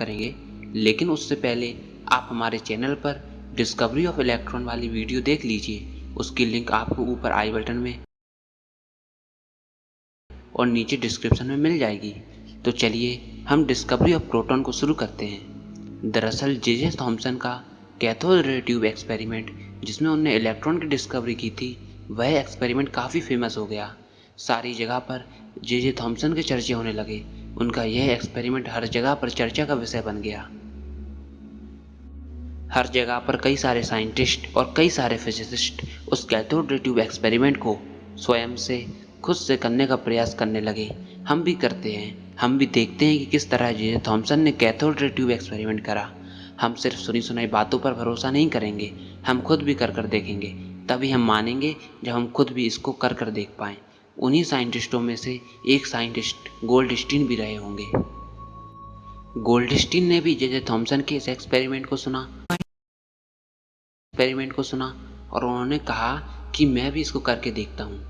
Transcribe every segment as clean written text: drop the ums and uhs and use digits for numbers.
करेंगे, लेकिन उससे पहले आप हमारे चैनल पर डिस्कवरी ऑफ इलेक्ट्रॉन वाली वीडियो देख लीजिए। उसकी लिंक आपको ऊपर आई बटन में और नीचे डिस्क्रिप्शन में मिल जाएगी। तो चलिए हम डिस्कवरी ऑफ प्रोटॉन को शुरू करते हैं। दरअसल जे थॉम्सन का कैथोड रे ट्यूब एक्सपेरिमेंट, जिसमें उन्होंने इलेक्ट्रॉन की डिस्कवरी की थी, वह एक्सपेरिमेंट काफ़ी फेमस हो गया। सारी जगह पर जे थॉम्सन के चर्चे होने लगे। उनका यह एक्सपेरिमेंट हर जगह पर चर्चा का विषय बन गया। हर जगह पर कई सारे साइंटिस्ट और कई सारे फिजिसिस्ट उस कैथोड रे ट्यूब एक्सपेरिमेंट को स्वयं से खुद से करने का प्रयास करने लगे। हम भी करते हैं, हम भी देखते हैं कि किस तरह जे थॉम्सन ने कैथोड रे ट्यूब एक्सपेरिमेंट करा। हम सिर्फ सुनी सुनाई बातों पर भरोसा नहीं करेंगे, हम खुद भी कर देखेंगे। तभी हम मानेंगे जब हम खुद भी इसको कर देख पाएँ। उन्हीं साइंटिस्टों में से एक साइंटिस्ट गोल्डस्टीन भी रहे होंगे। गोल्डस्टीन ने भी जे थॉम्सन के इस एक्सपेरिमेंट को सुना और उन्होंने कहा कि मैं भी इसको करके देखता हूँ।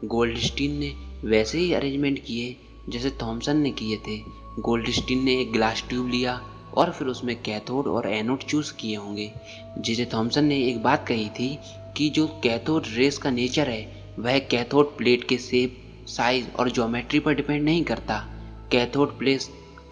गोल्डस्टीन ने वैसे ही अरेंजमेंट किए जैसे थॉम्सन ने किए थे। गोल्डस्टीन ने एक ग्लास ट्यूब लिया और फिर उसमें कैथोड और एनोड चूज किए होंगे। जे थॉम्सन ने एक बात कही थी कि जो कैथोड रेस का नेचर है वह कैथोड प्लेट के शेप, साइज और ज्योमेट्री पर डिपेंड नहीं करता। कैथोड प्लेट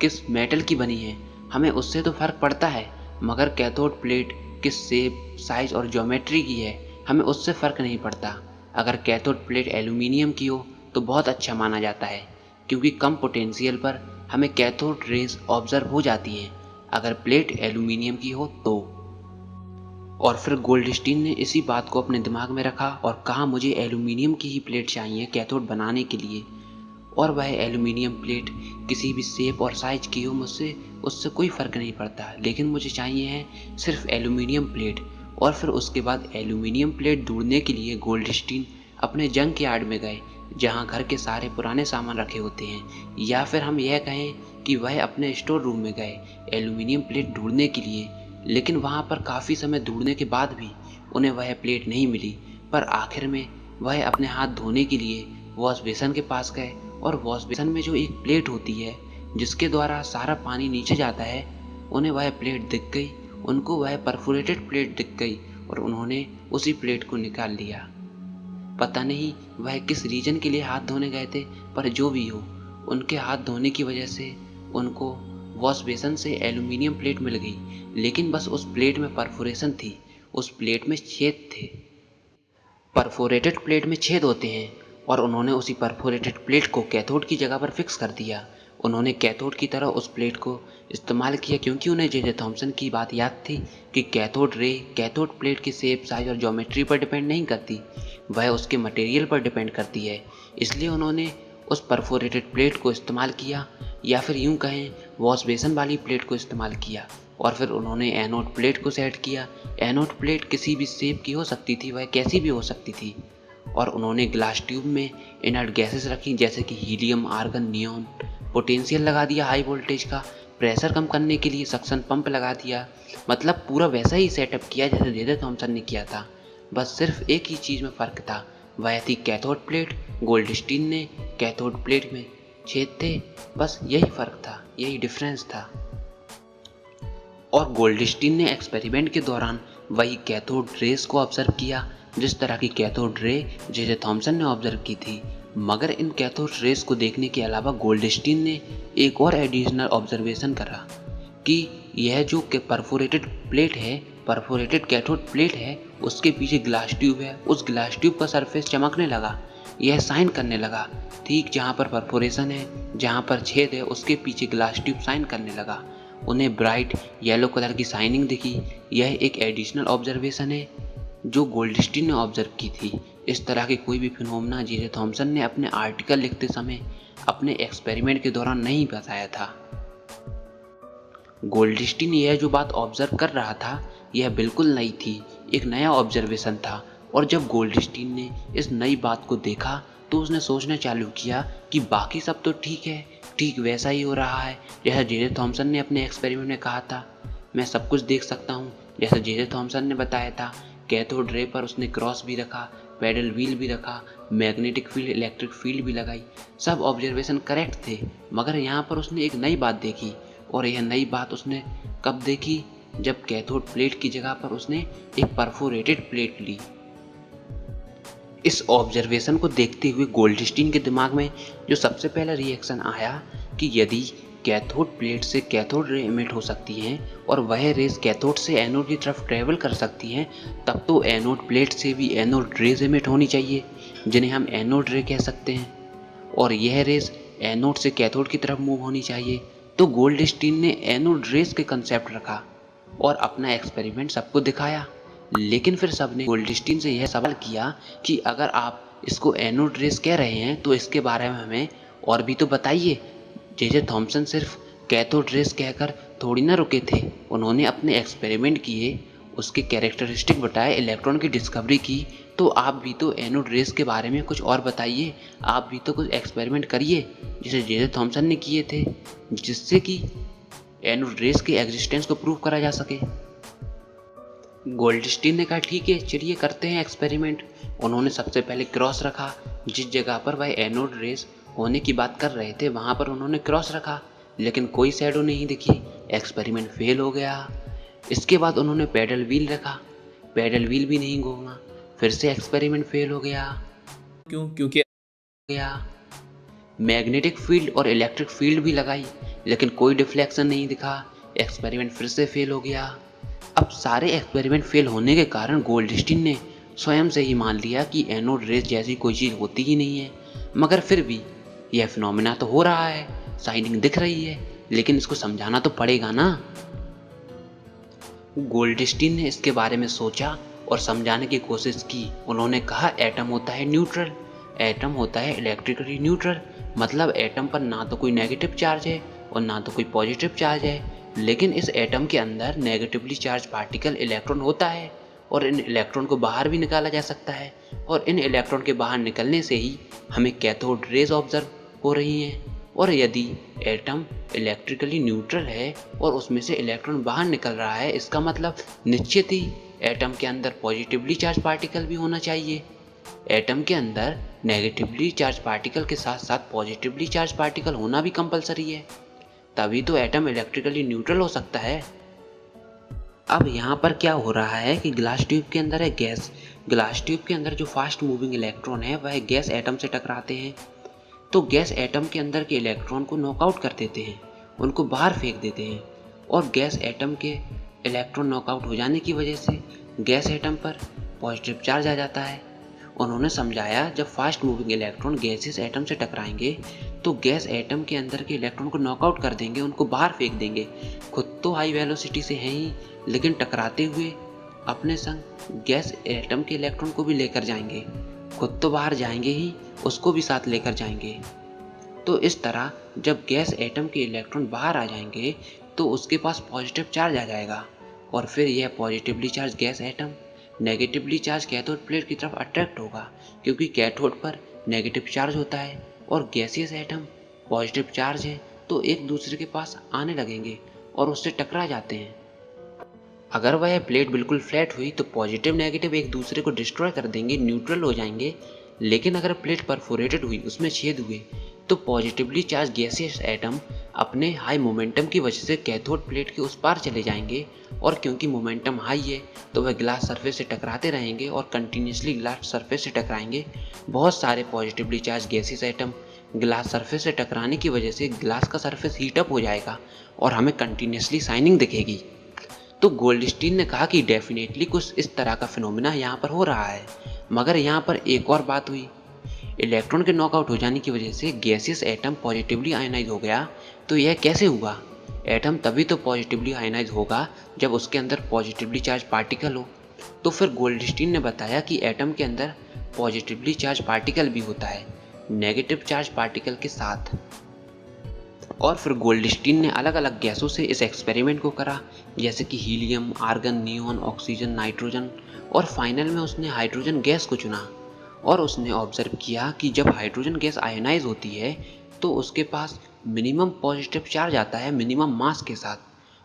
किस मेटल की बनी है हमें उससे तो फर्क पड़ता है, मगर कैथोड प्लेट किस शेप, साइज और ज्योमेट्री की है हमें उससे फ़र्क नहीं पड़ता। अगर कैथोड प्लेट एल्यूमिनियम की हो तो बहुत अच्छा माना जाता है, क्योंकि कम पोटेंशियल पर हमें कैथोड रेज ऑब्जर्व हो जाती हैं अगर प्लेट एल्यूमिनियम की हो तो। और फिर गोल्डस्टीन ने इसी बात को अपने दिमाग में रखा और कहा मुझे एल्यूमिनियम की ही प्लेट चाहिए कैथोड बनाने के लिए। और वह एल्यूमिनियम प्लेट किसी भी शेप और साइज की हो मुझसे उससे कोई फ़र्क नहीं पड़ता, लेकिन मुझे चाहिए है सिर्फ एल्यूमिनियम प्लेट। और फिर उसके बाद एल्यूमिनियम प्लेट ढूंढने के लिए गोल्डस्टीन अपने जंक यार्ड में गए, जहां घर के सारे पुराने सामान रखे होते हैं, या फिर हम यह कहें कि वह अपने स्टोर रूम में गए एल्यूमिनियम प्लेट ढूंढने के लिए। लेकिन वहां पर काफ़ी समय ढूंढने के बाद भी उन्हें वह प्लेट नहीं मिली। पर आखिर में वह अपने हाथ धोने के लिए वॉश बेसन के पास गए और वॉश बेसन में जो एक प्लेट होती है जिसके द्वारा सारा पानी नीचे जाता है, उन्हें वह प्लेट दिख गई। उनको वह परफोरेटेड प्लेट दिख गई और उन्होंने उसी प्लेट को निकाल लिया। पता नहीं वह किस रीजन के लिए हाथ धोने गए थे, पर जो भी हो, उनके हाथ धोने की वजह से उनको वॉश बेसन से एल्यूमिनियम प्लेट मिल गई। लेकिन बस उस प्लेट में परफोरेशन थी, उस प्लेट में छेद थे। परफोरेटेड प्लेट में छेद होते हैं और उन्होंने उसी परफोरेटेड प्लेट को कैथोड की जगह पर फिक्स कर दिया। उन्होंने कैथोड की तरह उस प्लेट को इस्तेमाल किया, क्योंकि उन्हें जे थॉम्सन की बात याद थी कि कैथोड रे कैथोड प्लेट की शेप, साइज और ज्योमेट्री पर डिपेंड नहीं करती, वह उसके मटेरियल पर डिपेंड करती है। इसलिए उन्होंने उस परफोरेटेड प्लेट को इस्तेमाल किया, या फिर यूं कहें वॉश बेसन वाली प्लेट को इस्तेमाल किया। और फिर उन्होंने एनोड प्लेट को सेट किया। एनोड प्लेट किसी भी शेप की हो सकती थी, वह कैसी भी हो सकती थी। और उन्होंने ग्लास ट्यूब में इनर्ट गैसेस रखी, जैसे कि हीलियम, आर्गन, नियॉन। पोटेंशियल लगा दिया हाई वोल्टेज का। प्रेशर कम करने के लिए सक्शन पंप लगा दिया। मतलब पूरा वैसा ही सेटअप किया जैसे जे थॉम्सन ने किया था। बस सिर्फ एक ही चीज़ में फ़र्क था, वह थी कैथोड प्लेट। गोल्डस्टीन ने कैथोड प्लेट में छेद थे, बस यही फ़र्क था, यही डिफरेंस था। और गोल्डस्टीन ने एक्सपेरिमेंट के दौरान वही कैथोड रेस को ऑब्जर्व किया जिस तरह की कैथोड रे जे थॉम्सन ने ऑब्जर्व की थी। मगर इन कैथोड रेस को देखने के अलावा गोल्डस्टीन ने एक और एडिशनल ऑब्जर्वेशन करा कि यह जो परफोरेटेड प्लेट है, परफोरेटेड कैथोड प्लेट है, उसके पीछे ग्लास ट्यूब है। उस ग्लास ट्यूब का सरफेस चमकने लगा, यह साइन करने लगा। ठीक जहाँ पर परफोरेशन है, जहाँ पर छेद है, उसके पीछे ग्लास ट्यूब साइन करने लगा। उन्हें ब्राइट येलो कलर की साइनिंग दिखी। यह एक एडिशनल ऑब्जर्वेशन है जो गोल्डस्टीन ने ऑब्जर्व की थी। इस तरह के कोई भी फिनोमेना जे थॉम्सन ने अपने आर्टिकल लिखते समय अपने एक्सपेरिमेंट के दौरान नहीं बताया था। गोल्डस्टीन यह जो बात ऑब्जर्व कर रहा था यह बिल्कुल नई थी, एक नया ऑब्जर्वेशन था। और जब गोल्डस्टीन ने इस नई बात को देखा तो उसने सोचना चालू किया कि बाकी सब तो ठीक है, ठीक वैसा ही हो रहा है जैसा जे थॉम्सन ने अपने एक्सपेरिमेंट में कहा था। मैं सब कुछ देख सकता हूँ जैसा जे थॉम्सन ने बताया था। कैथोड रे पर उसने क्रॉस भी रखा, पैडल व्हील भी रखा, मैग्नेटिक फील्ड, इलेक्ट्रिक फील्ड भी लगाई। सब ऑब्जर्वेशन करेक्ट थे, मगर यहाँ पर उसने एक नई बात देखी। और यह नई बात उसने कब देखी, जब कैथोड प्लेट की जगह पर उसने एक परफोरेटेड प्लेट ली। इस ऑब्जर्वेशन को देखते हुए गोल्डस्टीन के दिमाग में जो सबसे पहला रिएक्शन आया कि यदि कैथोड प्लेट से कैथोड रे इमिट हो सकती हैं और वह रेज कैथोड से एनोड की तरफ ट्रेवल कर सकती हैं, तब तो एनोड प्लेट से भी एनोड रेज इमिट होनी चाहिए, जिन्हें हम एनोड रे कह सकते हैं, और यह रेज एनोड से कैथोड की तरफ मूव होनी चाहिए। तो गोल्डस्टीन ने एनोड रेज के कंसेप्ट रखा और अपना एक्सपेरिमेंट सबको दिखाया। लेकिन फिर सबने गोल्डस्टीन से यह सवाल किया कि अगर आप इसको एनोड रेज कह रहे हैं तो इसके बारे में हमें और भी तो बताइए। जे थॉमसन सिर्फ कैथोड रेज कहकर थोड़ी ना रुके थे, उन्होंने अपने एक्सपेरिमेंट किए, उसके कैरेक्टरिस्टिक बताए, इलेक्ट्रॉन की डिस्कवरी की। तो आप भी तो एनोड रेज के बारे में कुछ और बताइए, आप भी तो कुछ एक्सपेरिमेंट करिए जैसे जे थॉमसन ने किए थे, जिससे कि एनोड रेज के एग्जिस्टेंस को प्रूव करा जा सके। गोल्डस्टीन ने कहा ठीक है, चलिए करते हैं एक्सपेरिमेंट। उन्होंने सबसे पहले क्रॉस रखा, जिस जगह पर वह एनोड रेज होने की बात कर रहे थे वहां पर उन्होंने क्रॉस रखा, लेकिन कोई शैडो नहीं दिखी, एक्सपेरिमेंट फेल हो गया। इसके बाद उन्होंने पैडल व्हील रखा, पैडल व्हील भी नहीं घूमा, फिर से एक्सपेरिमेंट फेल हो गया। क्योंकि मैग्नेटिक फील्ड और इलेक्ट्रिक फील्ड भी लगाई, लेकिन कोई डिफ्लेक्शन नहीं दिखा, एक्सपेरिमेंट फिर से फेल हो गया। अब सारे एक्सपेरिमेंट फेल होने के कारण गोल्डस्टीन ने स्वयं से ही मान लिया कि एनोड रेज जैसी कोई चीज़ होती ही नहीं है। मगर फिर भी यह फिनोमेना तो हो रहा है, शाइनिंग दिख रही है, लेकिन इसको समझाना तो पड़ेगा ना। गोल्डस्टीन ने इसके बारे में सोचा और समझाने की कोशिश की। उन्होंने कहा एटम होता है न्यूट्रल, एटम होता है इलेक्ट्रिकली न्यूट्रल, मतलब एटम पर ना तो कोई नेगेटिव चार्ज है और ना तो कोई पॉजिटिव चार्ज है, लेकिन इस एटम के अंदर नेगेटिवली चार्ज पार्टिकल इलेक्ट्रॉन होता है और इन इलेक्ट्रॉन को बाहर भी निकाला जा सकता है, और इन इलेक्ट्रॉन के बाहर निकलने से ही हमें कैथोड रेज ऑब्जर्व हो रही हैं। और यदि एटम इलेक्ट्रिकली न्यूट्रल है और उसमें से इलेक्ट्रॉन बाहर निकल रहा है, इसका मतलब निश्चित ही एटम के अंदर पॉजिटिवली चार्ज पार्टिकल भी होना चाहिए। एटम के अंदर नेगेटिवली चार्ज पार्टिकल के साथ साथ पॉजिटिवली चार्ज पार्टिकल होना भी कंपलसरी है, तभी तो एटम इलेक्ट्रिकली न्यूट्रल हो सकता है। अब यहाँ पर क्या हो रहा है कि ग्लास ट्यूब के अंदर है गैस, ग्लास ट्यूब के अंदर जो फास्ट मूविंग इलेक्ट्रॉन है वह गैस एटम से टकराते हैं, तो गैस एटम के अंदर के इलेक्ट्रॉन को नॉकआउट कर देते हैं, उनको बाहर फेंक देते हैं, और गैस एटम के इलेक्ट्रॉन नॉकआउट हो जाने की वजह से गैस एटम पर पॉजिटिव चार्ज आ जाता है। उन्होंने समझाया जब fast moving electron gases atom से टकराएंगे तो गैस एटम के अंदर के इलेक्ट्रॉन को नॉकआउट कर देंगे, उनको बाहर फेंक देंगे। खुद तो हाई वेलोसिटी से हैं ही, लेकिन टकराते हुए अपने संग गैस एटम के इलेक्ट्रॉन को भी लेकर जाएंगे, खुद तो बाहर जाएंगे ही, उसको भी साथ लेकर जाएंगे। तो इस तरह जब गैस एटम के इलेक्ट्रॉन बाहर आ जाएंगे तो उसके पास पॉजिटिव चार्ज आ जाएगा, और फिर यह positively charge gas atom negatively charge cathode plate की तरफ अट्रैक्ट होगा, क्योंकि कैथोड पर नेगेटिव चार्ज होता है और गैसियस एटम पॉजिटिव चार्ज है, तो एक दूसरे के पास आने लगेंगे और उससे टकरा जाते हैं। अगर वह प्लेट बिल्कुल फ्लैट हुई तो पॉजिटिव नेगेटिव एक दूसरे को डिस्ट्रॉय कर देंगे, न्यूट्रल हो जाएंगे। लेकिन अगर प्लेट परफोरेटेड हुई, उसमें छेद हुए, तो पॉजिटिवली चार्ज गैसियस एटम अपने हाई मोमेंटम की वजह से कैथोड प्लेट के उस पार चले जाएंगे, और क्योंकि मोमेंटम हाई है तो वह ग्लास सरफेस से टकराते रहेंगे और कंटिन्यूसली ग्लास सरफेस से टकराएंगे। बहुत सारे positively charge gaseous atom glass surface से टकराने की वजह से ग्लास का सरफेस हीटअप हो जाएगा और हमें कंटिन्यूसली शाइनिंग दिखेगी। तो गोल्डस्टीन ने कहा कि डेफिनेटली कुछ इस तरह का फिनोमिना यहाँ पर हो रहा है। मगर यहाँ पर एक और बात हुई, इलेक्ट्रॉन के नॉकआउट हो जाने की वजह से गैसियस एटम पॉजिटिवली आयनाइज हो गया। तो यह कैसे हुआ? एटम तभी तो पॉजिटिवली आयनाइज होगा जब उसके अंदर पॉजिटिवली चार्ज पार्टिकल हो। तो फिर गोल्डस्टीन ने बताया कि एटम के अंदर पॉजिटिवली चार्ज पार्टिकल भी होता है नेगेटिव चार्ज पार्टिकल के साथ। और फिर गोल्डस्टीन ने अलग अलग गैसों से इस एक्सपेरिमेंट को करा, जैसे कि helium, argon, neon, oxygen, nitrogen, और फाइनल में उसने हाइड्रोजन गैस को चुना। और उसने ऑब्जर्व किया कि जब हाइड्रोजन गैस आयोनाइज होती है तो उसके पास मिनिमम पॉजिटिव चार्ज आता है मिनिमम मास के साथ।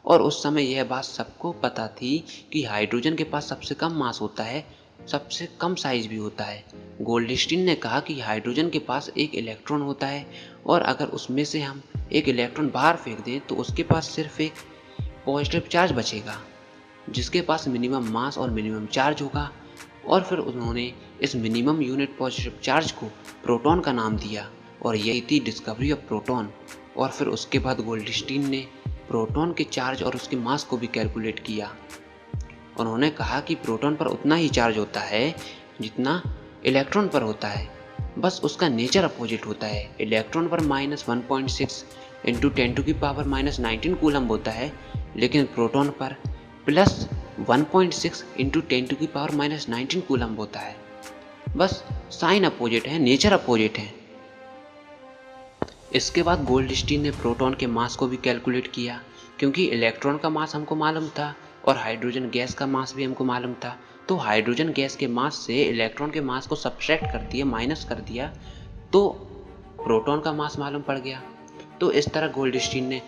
और उस समय यह बात सबको पता थी कि हाइड्रोजन के पास सबसे कम मास होता है, सबसे कम साइज भी होता है। गोल्डस्टीन ने कहा कि हाइड्रोजन के पास एक इलेक्ट्रॉन होता है, और अगर उसमें से हम एक इलेक्ट्रॉन बाहर फेंक दें तो उसके पास सिर्फ एक पॉजिटिव चार्ज बचेगा जिसके पास मिनिमम मास और मिनिमम चार्ज होगा। और फिर उन्होंने इस मिनिमम यूनिट पॉजिटिव चार्ज को प्रोटॉन का नाम दिया और यही थी डिस्कवरी ऑफ प्रोटॉन। और फिर उसके बाद गोल्डस्टीन ने प्रोटॉन के चार्ज और उसके मास को भी कैलकुलेट किया। उन्होंने कहा कि प्रोटॉन पर उतना ही चार्ज होता है जितना इलेक्ट्रॉन पर होता है, बस उसका नेचर अपोजिट होता है। इलेक्ट्रॉन पर -1.6 इंटू 10⁻⁻19 कूलम्ब होता है, लेकिन प्रोटॉन पर +1.6 इंटू 10⁻⁻19 कूलम्ब होता है। बस साइन अपोजिट है, नेचर अपोजिट है। इसके बाद गोल्डस्टीन ने प्रोटॉन के मास को भी कैलकुलेट किया, क्योंकि इलेक्ट्रॉन का मास हमको मालूम था और हाइड्रोजन गैस का मास भी हमको मालूम था। तो हाइड्रोजन गैस के मास से इलेक्ट्रॉन के मास को सब्सट्रैक्ट कर दिया, माइनस कर दिया, तो प्रोटॉन का मास मालूम पड़ गया। तो इस तरह गोल्डस्टीन ने